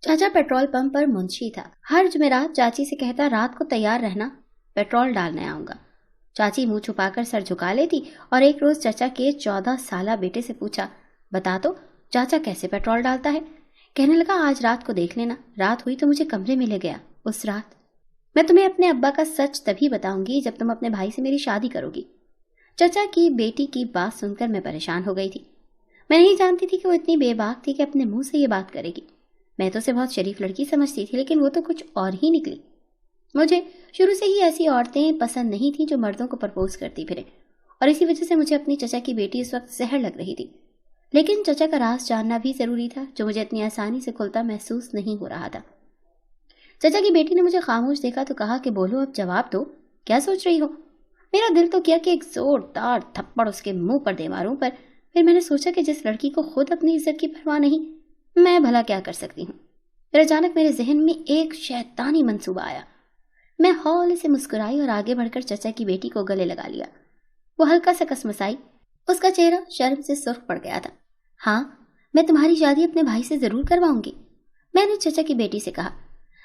चाचा petrol pump पर मुंशी था। हर जुमेरात चाची से कहता, रात को तैयार रहना, पेट्रोल डालने आऊंगा। चाची मुंह छुपाकर सर झुका लेती और एक रोज चाचा के 14 साला बेटे से पूछा, बता तो चाचा कैसे पेट्रोल डालता है। कहने लगा, आज रात को देख लेना। रात हुई तो मुझे कमरे में ले गया। उस रात मैं तुम्हें अपने अब्बा का सच तभी बताऊंगी जब तुम अपने भाई से मेरी शादी करोगी। चाचा की बेटी की बात सुनकर मैं परेशान हो गई थी। मैं नहीं जानती थी कि वो इतनी बेबाक थी कि अपने मुंह से ये बात करेगी। मैं तो उसे बहुत शरीफ लड़की समझती थी, लेकिन वो तो कुछ और ही निकली। मुझे शुरू से ही ऐसी औरतें पसंद नहीं थी जो मर्दों को प्रपोज करती फिरे, और इसी वजह से मुझे अपनी चचा की बेटी इस वक्त जहर लग रही थी। लेकिन चचा का राज जानना भी जरूरी था, जो मुझे इतनी आसानी से खुलता महसूस नहीं हो रहा था। चचा की बेटी ने मुझे खामोश देखा तो कहा कि बोलो, अब जवाब दो, क्या सोच रही हो। मेरा दिल तो किया कि एक जोरदार थप्पड़ उसके मुंह पर दे मारूं, पर फिर मैंने सोचा कि जिस लड़की को खुद अपनी इज्जत की परवाह नहीं, मैं भला क्या कर सकती हूँ। फिर अचानक मेरे जहन में एक शैतानी मंसूबा आया। मैं हौले से मुस्कुराई और आगे बढ़कर चचा की बेटी को गले लगा लिया। वो हल्का सा कसमसाई, उसका चेहरा शर्म से सुर्ख पड़ गया था। हाँ, मैं तुम्हारी शादी अपने भाई से जरूर करवाऊंगी, मैंने चचा की बेटी से कहा।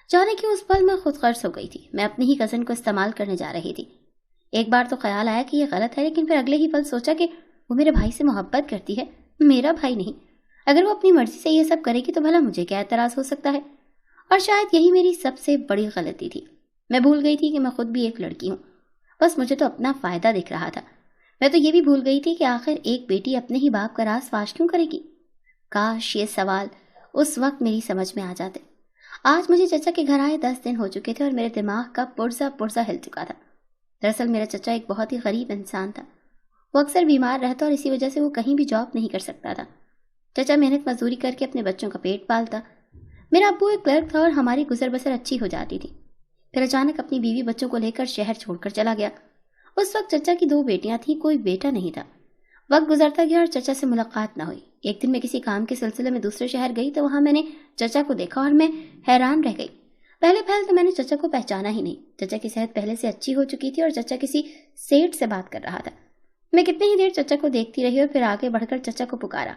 जाने क्यों उस पल मैं खुद गर्ज हो गई थी। मैं अपनी ही कजन को इस्तेमाल करने जा रही थी। एक बार तो ख्याल आया कि यह गलत है, लेकिन फिर अगले ही पल सोचा कि वो मेरे भाई से मोहब्बत करती है, मेरा भाई नहीं। अगर वो अपनी मर्जी से ये सब करेगी तो भला मुझे क्या एतराज हो सकता है। और शायद यही मेरी सबसे बड़ी गलती थी। मैं भूल गई थी कि मैं खुद भी एक लड़की हूँ। बस मुझे तो अपना फायदा दिख रहा था। मैं तो ये भी भूल गई थी कि आखिर एक बेटी अपने ही बाप का राज फाश क्यों करेगी। काश ये सवाल उस वक्त मेरी समझ में आ जाते। आज मुझे चचा के घर आए 10 दिन हो चुके थे और मेरे दिमाग का पुर्जा पुर्जा हिल चुका था। दरअसल मेरा चचा एक बहुत ही गरीब इंसान था। वो अक्सर बीमार रहता और इसी वजह से वो कहीं भी जॉब नहीं कर सकता था। चचा मेहनत मजदूरी करके अपने बच्चों का पेट पालता। मेरा अब्बू एक क्लर्क था और हमारी गुजर बसर अच्छी हो जाती थी। फिर अचानक अपनी बीवी बच्चों को लेकर शहर छोड़कर चला गया। उस वक्त चचा की 2 बेटियां थीं, कोई बेटा नहीं था। वक्त गुजरता गया और चचा से मुलाकात न हुई। एक दिन मैं किसी काम के सिलसिले में दूसरे शहर गई तो वहां मैंने चचा को देखा और मैं हैरान रह गई। पहले तो मैंने चचा को पहचाना ही नहीं। चचा की सेहत पहले से अच्छी हो चुकी थी और चचा किसी सेठ से बात कर रहा था। मैं कितनी ही देर चचा को देखती रही और फिर आगे बढ़कर चचा को पुकारा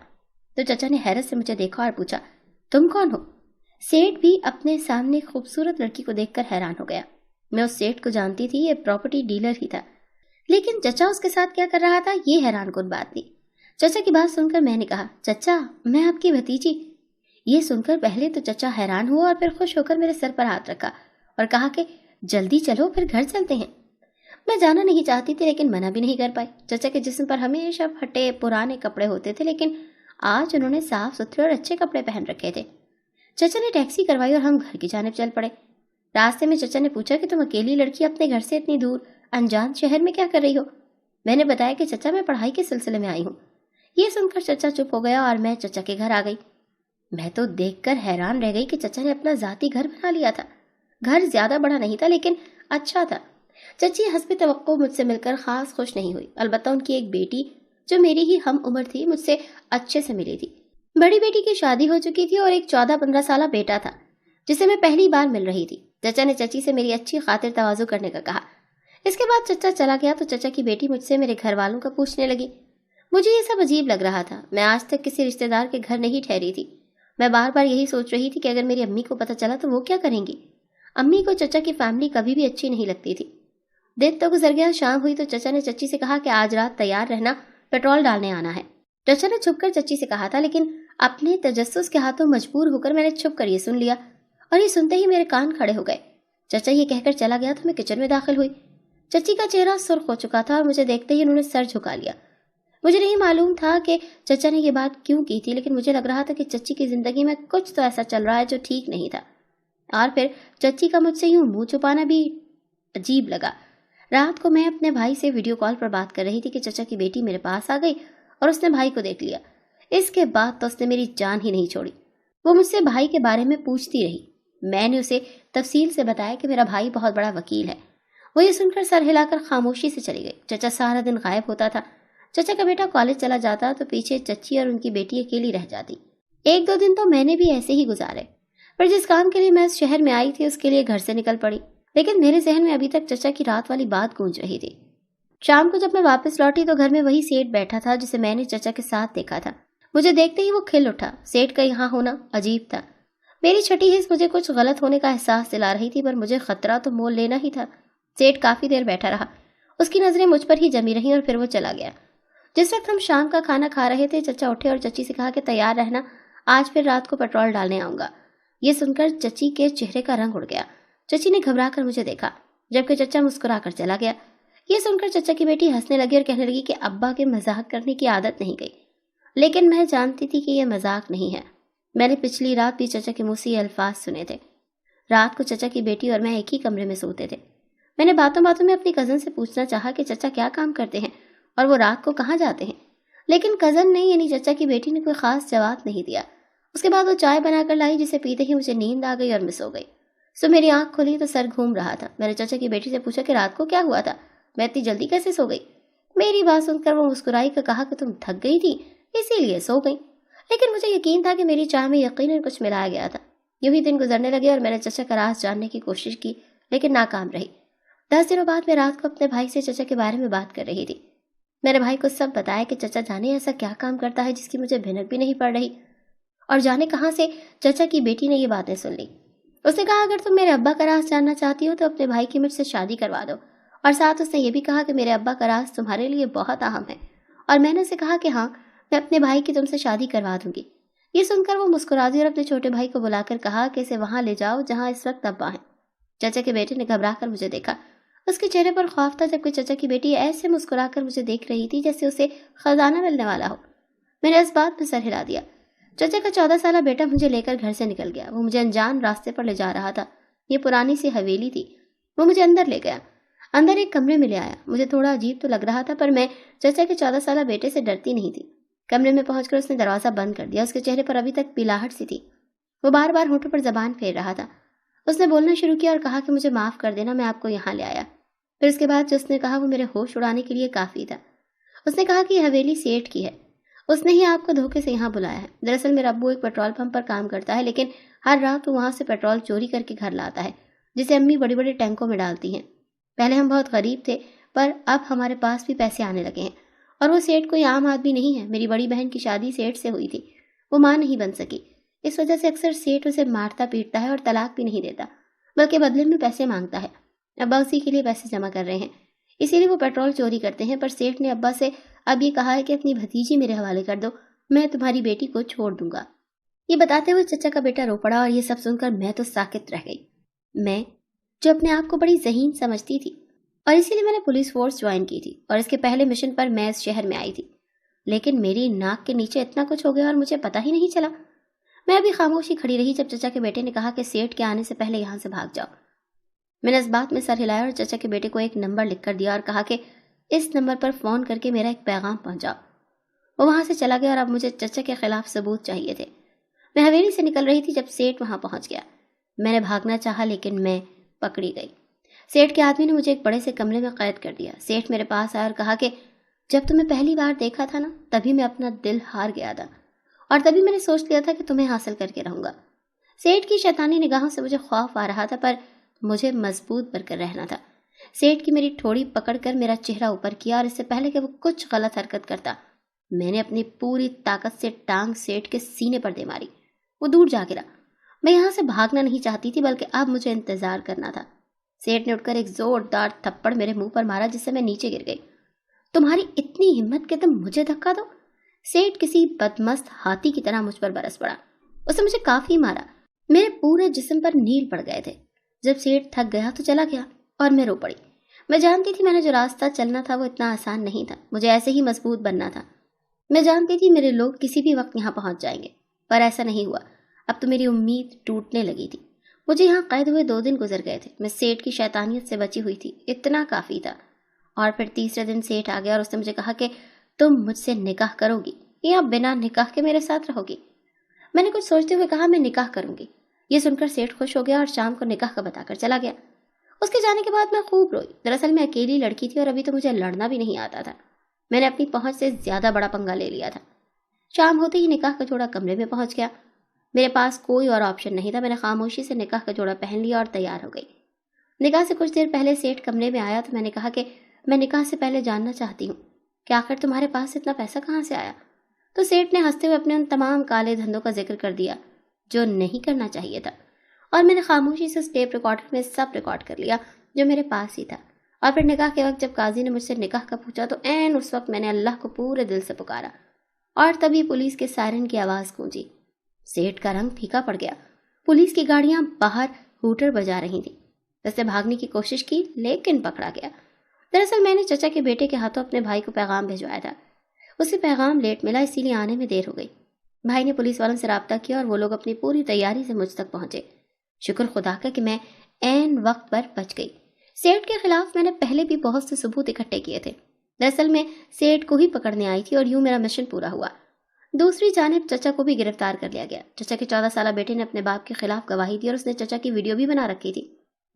तो चचा ने हैरत से मुझे देखा और पूछा, तुम कौन हो। सेठ भी अपने सामने खूबसूरत लड़की को देखकर हैरान हो गया। मैं उस सेठ को जानती थी, ये प्रॉपर्टी डीलर ही था, लेकिन चचा उसके साथ क्या कर रहा था ये हैरान कुन बात थी। चचा की बात सुनकर मैंने कहा, चचा मैं आपकी भतीजी। ये सुनकर पहले तो चचा हैरान हुआ और फिर खुश होकर मेरे सर पर हाथ रखा और कहा कि जल्दी चलो, फिर घर चलते हैं। मैं जाना नहीं चाहती थी, लेकिन मना भी नहीं कर पाई। चचा के जिस्म पर हमेशा फटे पुराने कपड़े होते थे, लेकिन आज उन्होंने साफ सुथरे और अच्छे कपड़े पहन रखे थे। चचा ने टैक्सी करवाई और हम घर की जानिब चल पड़े। रास्ते में चचा ने पूछा कि तुम अकेली लड़की अपने घर से इतनी दूर अनजान शहर में क्या कर रही हो। मैंने बताया कि चचा मैं पढ़ाई के सिलसिले में आई हूँ। ये सुनकर चचा चुप हो गया और मैं चचा के घर आ गई। मैं तो देखकर हैरान रह गई कि चचा ने अपना जाती घर बना लिया था। घर ज्यादा बड़ा नहीं था, लेकिन अच्छा था। चची हस्बे तवक्को मुझसे मिलकर खास खुश नहीं हुई। अलबत्ता उनकी एक बेटी जो मेरी ही हम उम्र थी मुझसे अच्छे से मिली थी। बड़ी बेटी की शादी हो चुकी थी और एक 14-15 साल बेटा था जिसे मैं पहली बार मिल रही थी। चचा ने चची से मेरी अच्छी खातिर तवाज़ु करने का कहा। इसके बाद चचा चला गया तो चचा की बेटी मुझसे मेरे घर वालों का पूछने लगी। मुझे ये सब अजीब लग रहा था। मैं आज तक किसी रिश्तेदार के घर नहीं ठहरी थी। मैं बार बार यही सोच रही थी कि अगर मेरी अम्मी को पता चला तो वो क्या करेंगी। अम्मी को चचा की फैमिली कभी भी अच्छी नहीं लगती थी। दिन तो गुजर गया, शाम हुई तो चचा ने चची से कहा कि आज रात तैयार रहना, पेट्रोल डालने आना है। चचा ने छुपकर चची से कहा था, लेकिन अपने तजस्सुस के हाथों मजबूर होकर मैंने छुप कर ये सुन लिया और ये सुनते ही मेरे कान खड़े हो गए। चचा ये कहकर चला गया तो मैं किचन में दाखिल हुई। चची का चेहरा सुर्ख हो चुका था और मुझे देखते ही उन्होंने सर झुका लिया। मुझे नहीं मालूम था कि चचा ने ये बात क्यों की थी, लेकिन मुझे लग रहा था कि चची की जिंदगी में कुछ तो ऐसा चल रहा है जो ठीक नहीं था। और फिर चची का मुझसे यूं मुंह छुपाना भी अजीब लगा। रात को मैं अपने भाई से वीडियो कॉल पर बात कर रही थी कि चचा की बेटी मेरे पास आ गई और उसने भाई को देख लिया। इसके बाद तो उसने मेरी जान ही नहीं छोड़ी। वो मुझसे भाई के बारे में पूछती रही। मैंने उसे तफसील से बताया कि मेरा भाई बहुत बड़ा वकील है। वो ये सुनकर सर हिलाकर खामोशी से चली गई। चचा सारा दिन गायब होता था। चचा का बेटा कॉलेज चला जाता तो पीछे चची और उनकी बेटी अकेली रह जाती। 1-2 दिन तो मैंने भी ऐसे ही गुजारे, पर जिस काम के लिए मैं इस शहर में आई थी उसके लिए घर से निकल पड़ी। लेकिन मेरे जहन में अभी तक चचा की रात वाली बात गूंज रही थी। शाम को जब मैं वापस लौटी तो घर में वही सेठ बैठा था जिसे मैंने चचा के साथ देखा था। मुझे देखते ही वो खिल उठा। सेठ का यहाँ होना अजीब था। मेरी छठी हिस्स मुझे कुछ गलत होने का एहसास दिला रही थी, पर मुझे खतरा तो मोल लेना ही था। सेठ काफी देर बैठा रहा, उसकी नजरें मुझ पर ही जमी रहीं और फिर वो चला गया। जिस वक्त हम शाम का खाना खा रहे थे, चचा उठे और चची से कहा कि तैयार रहना, आज फिर रात को पेट्रोल डालने आऊंगा। ये सुनकर चची के चेहरे का रंग उड़ गया। चची ने घबरा कर मुझे देखा, जबकि चचा मुस्कुरा कर चला गया। ये सुनकर चचा की बेटी हंसने लगी और कहने लगी कि अब्बा के मजाक करने की आदत नहीं गई, लेकिन मैं जानती थी कि यह मजाक नहीं है। मैंने पिछली रात भी चचा के मुंह से ये अल्फाज सुने थे। रात को चचा की बेटी और मैं एक ही कमरे में सोते थे। मैंने बातों बातों में अपनी कजन से पूछना चाहा कि चचा क्या काम करते हैं और वो रात को कहाँ जाते हैं, लेकिन कजन ने यानी चचा की बेटी ने कोई खास जवाब नहीं दिया। उसके बाद वो चाय बनाकर लाई, जिसे पीते ही मुझे नींद आ गई और मैं सो गई। सो मेरी आंख खुली तो सर घूम रहा था। मैंने चचा की बेटी से पूछा कि रात को क्या हुआ था, मैं इतनी जल्दी कैसे सो गई। मेरी बात सुनकर वो मुस्कुराई कर कहा कि तुम थक गई थी इसीलिए सो गई, लेकिन मुझे यकीन था कि मेरी चाय में यकीनन कुछ मिलाया गया था। यूं ही दिन गुजरने लगे और मैंने चचा का राज जानने की कोशिश की, लेकिन नाकाम रही। 10 दिनों बाद मैं रात को अपने भाई से चचा के बारे में बात कर रही थी। मेरे भाई को सब बताया कि चचा जाने ऐसा क्या काम करता है जिसकी मुझे भिनक भी नहीं पड़ रही, और जाने कहाँ से चचा की बेटी ने ये बातें सुन ली। उसने कहा अगर तुम मेरे अब्बा का राज जानना चाहती हो तो अपने भाई की मुझसे शादी करवा दो, और साथ उसने ये भी कहा कि मेरे अब्बा का राज तुम्हारे लिए बहुत अहम है। और मैंने उसे कहा कि हाँ, मैं अपने भाई की तुमसे शादी करवा दूंगी। ये सुनकर वो मुस्कुरा दी और अपने छोटे भाई को बुलाकर कहा कि इसे वहां ले जाओ जहां इस वक्त अब्बा है। चचा के बेटे ने घबरा कर मुझे देखा। उसके चेहरे पर खौफ था, जबकि चचा की बेटी ऐसे मुस्कुरा कर मुझे देख रही थी जैसे उसे खजाना मिलने वाला हो। मैंने इस बात पर सर हिला दिया। चचा का 14 साल बेटा मुझे लेकर घर से निकल गया। वो मुझे अनजान रास्ते पर ले जा रहा था। ये पुरानी सी हवेली थी। वो मुझे अंदर ले गया, अंदर एक कमरे में ले आया। मुझे थोड़ा अजीब तो लग रहा था, पर मैं चचा के 14 साल बेटे से डरती नहीं थी। कमरे में पहुंचकर उसने दरवाजा बंद कर दिया। उसके चेहरे पर अभी तक पीलाहट सी थी। वो बार बार होठों पर जबान फेर रहा था। उसने बोलना शुरू किया और कहा कि मुझे माफ कर देना, मैं आपको यहाँ ले आया। फिर उसके बाद जो उसने कहा वो मेरे होश उड़ाने के लिए काफी था। उसने कहा कि यह हवेली सेठ की है, उसने ही आपको धोखे से यहाँ बुलाया है। दरअसल मेरा अब्बू एक पेट्रोल पंप पर काम करता है, लेकिन हर रात वो वहाँ से पेट्रोल चोरी करके घर लाता है, जिसे अम्मी बड़ी बड़ी टैंकों में डालती हैं। पहले हम बहुत गरीब थे, पर अब हमारे पास भी पैसे आने लगे हैं। और वो सेठ कोई आम आदमी नहीं है। मेरी बड़ी बहन की शादी सेठ से हुई थी, वो मां नहीं बन सकी। इस वजह से अक्सर सेठ उसे मारता पीटता है और तलाक भी नहीं देता, बल्कि बदले में पैसे मांगता है। अब्बा उसी के लिए पैसे जमा कर रहे हैं, इसीलिए वो पेट्रोल चोरी करते हैं। पर सेठ ने अब्बा से अब ये कहा है कि अपनी भतीजी मेरे हवाले कर दो, मैं तुम्हारी बेटी को छोड़ दूंगा। ये बताते हुए चचा का बेटा रो पड़ा, और ये सब सुनकर मैं तो साकित रह गई। मैं जो अपने आप को बड़ी ज़हीन समझती थी, और इसीलिए मैंने पुलिस फोर्स ज्वाइन की थी, और इसके पहले मिशन पर मैं इस शहर में आई थी। लेकिन मेरी नाक के नीचे इतना कुछ हो गया और मुझे पता ही नहीं चला। मैं अभी खामोशी खड़ी रही जब चचा के बेटे ने कहा कि सेठ के आने से पहले यहाँ से भाग जाओ। मैंने इस बात में सर हिलाया और चचा के बेटे को एक नंबर लिख कर दिया और कहा कि इस नंबर पर फ़ोन करके मेरा एक पैगाम पहुँचाओ। वो वहाँ से चला गया और अब मुझे चचा के खिलाफ सबूत चाहिए थे। मैं हवेली से निकल रही थी जब सेठ वहाँ पहुँच गया। मैंने भागना चाहा, लेकिन मैं पकड़ी गई। सेठ के आदमी ने मुझे एक बड़े से कमरे में कैद कर दिया। सेठ मेरे पास आया और कहा कि जब तुम्हें पहली बार देखा था ना, तभी मैं अपना दिल हार गया था, और तभी मैंने सोच लिया था कि तुम्हें हासिल करके रहूंगा। सेठ की शैतानी निगाहों से मुझे खौफ आ रहा था, पर मुझे मजबूत बनकर रहना था। सेठ की मेरी ठोड़ी पकड़कर मेरा चेहरा ऊपर किया, और इससे पहले कि वो कुछ गलत हरकत करता, मैंने अपनी पूरी ताकत से टांग सेठ के सीने पर दे मारी। वो दूर जा गिरा। मैं यहाँ से भागना नहीं चाहती थी, बल्कि अब मुझे इंतजार करना था। सेठ ने उठकर एक जोरदार थप्पड़ मेरे मुंह पर मारा, जिससे मैं नीचे गिर गई। तुम्हारी इतनी हिम्मत कि तुम मुझे धक्का दो? सेठ किसी बदमस्त हाथी की तरह मुझ पर बरस पड़ा। उसने मुझे काफी मारा। मेरे पूरे जिस्म पर नील पड़ गए थे। जब सेठ थक गया तो चला गया और मैं रो पड़ी। मैं जानती थी मैंने जो रास्ता चलना था वो इतना आसान नहीं था। मुझे ऐसे ही मजबूत बनना था। मैं जानती थी मेरे लोग किसी भी वक्त यहाँ पहुंच जाएंगे, पर ऐसा नहीं हुआ। अब तो मेरी उम्मीद टूटने लगी थी। मुझे यहाँ कैद हुए 2 दिन गुजर गए थे। मैं सेठ की शैतानियत से बची हुई थी, इतना काफी था। और फिर तीसरे दिन सेठ आ गया और उसने मुझे कहा कि तुम मुझसे निकाह करोगी या बिना निकाह के मेरे साथ रहोगी। मैंने कुछ सोचते हुए कहा मैं निकाह करूंगी। ये सुनकर सेठ खुश हो गया और शाम को निकाह का बताकर चला गया। उसके जाने के बाद मैं खूब रोई। दरअसल मैं अकेली लड़की थी और अभी तो मुझे लड़ना भी नहीं आता था। मैंने अपनी पहुंच से ज्यादा बड़ा पंगा ले लिया था। शाम होते ही निकाह का जोड़ा कमरे में पहुंच गया। मेरे पास कोई और ऑप्शन नहीं था। मैंने खामोशी से निकाह का जोड़ा पहन लिया और तैयार हो गई। निकाह से कुछ देर पहले सेठ कमरे में आया तो मैंने कहा कि मैं निकाह से पहले जानना चाहती हूँ कि आखिर तुम्हारे पास इतना पैसा कहाँ से आया। तो सेठ ने हंसते हुए अपने उन तमाम काले धंधों का जिक्र कर दिया جو نہیں کرنا چاہیے تھا، اور میں نے خاموشی سے اس ٹیپ ریکارڈر میں سب ریکارڈ کر لیا جو میرے پاس ہی تھا۔ اور پھر نکاح کے وقت جب قاضی نے مجھ سے نکاح کا پوچھا تو عین اس وقت میں نے اللہ کو پورے دل سے پکارا، اور تبھی پولیس کے سائرن کی آواز گونجی۔ سیٹھ کا رنگ پھیکا پڑ گیا۔ پولیس کی گاڑیاں باہر ہوٹر بجا رہی تھیں۔ اس نے بھاگنے کی کوشش کی لیکن پکڑا گیا۔ دراصل میں نے چچا کے بیٹے کے ہاتھوں اپنے بھائی کو پیغام بھیجوایا تھا۔ اسے پیغام لیٹ ملا، اسی لیے آنے میں دیر ہو گئی۔ بھائی نے پولیس والوں سے رابطہ کیا اور وہ لوگ اپنی پوری تیاری سے مجھ تک پہنچے۔ شکر خدا کا کہ میں عین وقت پر بچ گئی۔ سیٹھ کے خلاف میں نے پہلے بھی بہت سے ثبوت اکٹھے کیے تھے۔ دراصل میں سیٹھ کو ہی پکڑنے آئی تھی اور یوں میرا مشن پورا ہوا۔ دوسری جانب چچا کو بھی گرفتار کر لیا گیا۔ چچا کے 14 سالہ بیٹے نے اپنے باپ کے خلاف گواہی دی اور اس نے چچا کی ویڈیو بھی بنا رکھی تھی،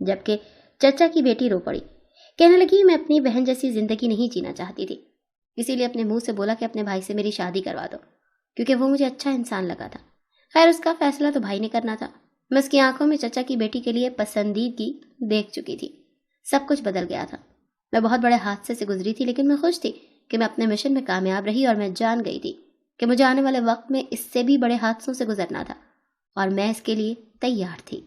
جبکہ چچا کی بیٹی رو پڑی، کہنے لگی میں اپنی بہن جیسی زندگی نہیں جینا چاہتی تھی، اسی لیے اپنے منہ سے بولا کہ اپنے بھائی سے میری شادی کروا دو، کیونکہ وہ مجھے اچھا انسان لگا تھا۔ خیر اس کا فیصلہ تو بھائی نے کرنا تھا۔ میں اس کی آنکھوں میں چچا کی بیٹی کے لیے پسندیدگی دیکھ چکی تھی۔ سب کچھ بدل گیا تھا۔ میں بہت بڑے حادثے سے گزری تھی، لیکن میں خوش تھی کہ میں اپنے مشن میں کامیاب رہی، اور میں جان گئی تھی کہ مجھے آنے والے وقت میں اس سے بھی بڑے حادثوں سے گزرنا تھا، اور میں اس کے لیے تیار تھی۔